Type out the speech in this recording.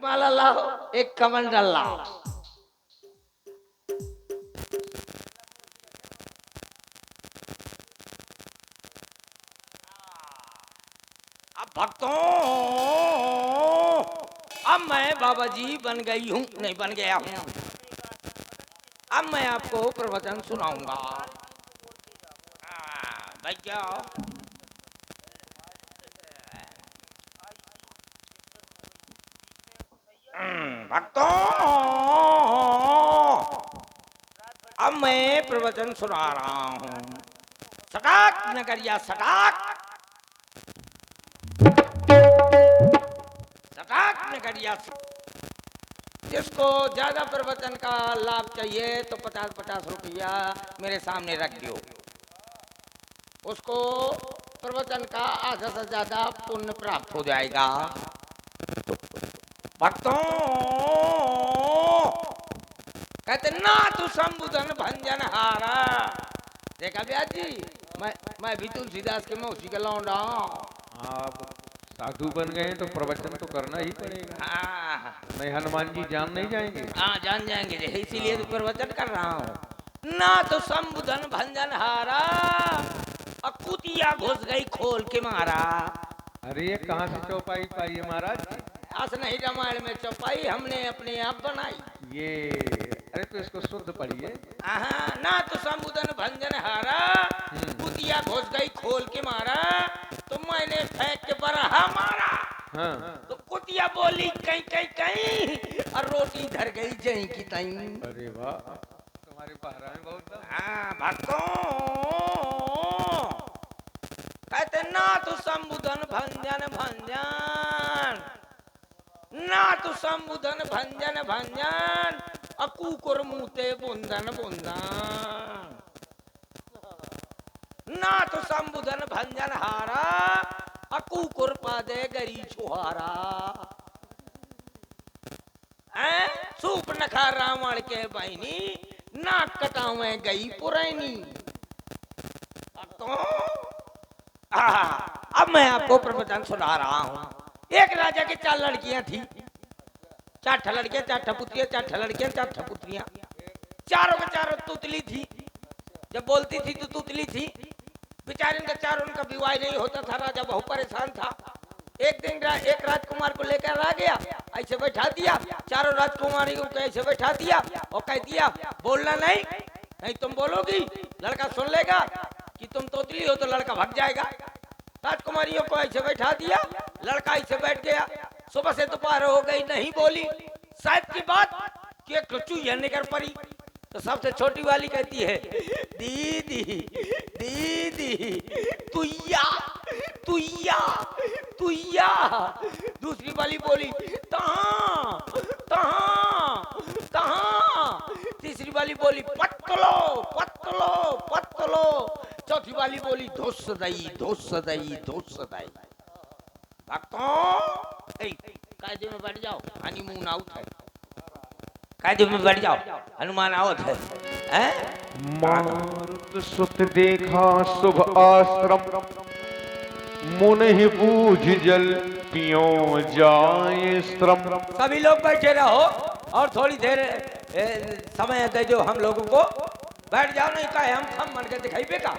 माला लाओ, एक कमंडल लाओ। अब भक्तों, अब मैं बाबा जी बन गई हूं, नहीं बन गया हूं। अब मैं आपको प्रवचन सुनाऊंगा। बैठ जाओ। भक्तों, अब मैं प्रवचन सुना रहा हूं। सटाक नगरिया सटाक, सटाक नगरिया। जिसको ज्यादा प्रवचन का लाभ चाहिए तो 50-50 रुपया मेरे सामने रख दो। उसको प्रवचन का आधा से ज्यादा पुण्य प्राप्त हो जाएगा। भक्तों, कहते ना तू संबुधन भंजन हारा। देखा ब्याज जी, मैं भी तुलसीदास के मौसी का लौंडा हूं। आप साधु बन गए तो प्रवचन तो करना ही पड़ेगा। हाँ नहीं हनुमान जी जान नहीं जाएंगे। हाँ, जान जाएंगे, इसीलिए तो प्रवचन कर रहा हूँ। ना तो संबुधन भंजन हारा, अकुतिया घुस गई खोल के मारा। अरे ये कहाँ से चौपाई पाई है महाराज जी? अस नहीं रामायण में चौपाई हमने अपने आप बनाई। ये अरे तो इसको शुद्ध पढ़िए। ना तो संबुधन भंजन हारा, कुतिया घुस गई खोल के मारा। तो मैंने फेंक के बरहा मारा। हाँ। तो कुतिया बोली कहीं कहीं कहीं, और रोटी धर गई जहीं की तहीं। अरे वाह, तुम्हारे पहरा में बहुत दम। भक्तों, कहते ना तो संबुधन भंजन भंजन, ना तो संबुधन भंजन भंजन, अकुकुर मुते बुंदन बुंदन। ना तो संबुधन भंजन हारा, अकुकुर पादे गरी छुहारा। सूप नखा रावण के बहनी, नाक कटावे गई पुरैनी। तो अब मैं आपको प्रवचन सुना रहा हूँ। एक राजा की 4 लड़कियां थी। 4 लड़कियां, 4 पुत्रियां, 4 लड़कियां, 4 पुत्रियां। चारों के चारों तुतली थी। जब बोलती थी तो तुतली थी। बेचारे का चारों उनका विवाह नहीं होता था। राजा बहुत परेशान था। एक दिन एक राजकुमार को लेकर आ गया, ऐसे बैठा दिया। चारों राजकुमारियों को ऐसे बैठा दिया और कह दिया बोलना नहीं, नहीं तुम बोलोगी लड़का सुन लेगा कि तुम तोतली हो तो लड़का भाग जाएगा। राजकुमारियों को ऐसे बैठा दिया, लड़का ऐसे बैठ गया। सुबह से दोपहर हो गई, नहीं बोली। शायद की बात कि एक चूहिया निकल पड़ी। तो सबसे छोटी वाली कहती है दीदी दीदी तुया तुया तुया। दूसरी वाली बोली तहाँ तहाँ तहाँ। तीसरी वाली बोली पत्तलो पत्तलो पत्तलो। चौथी वाली बोली धुस दई धुस दई धुस दई। भक्तों, कायदे में बैठ जाओ, हनीमून आउट है। कायदे में बैठ जाओ, हनुमान आवत है। मारुत सुत देखा शुभ आश्रम, मुन ही बूझ जल पियो जाए श्रम। सभी लोग बैठे रहो और थोड़ी देर समय दे जो हम लोगों को। बैठ जाओ, नहीं कहे हम मन के दिखाई बेका।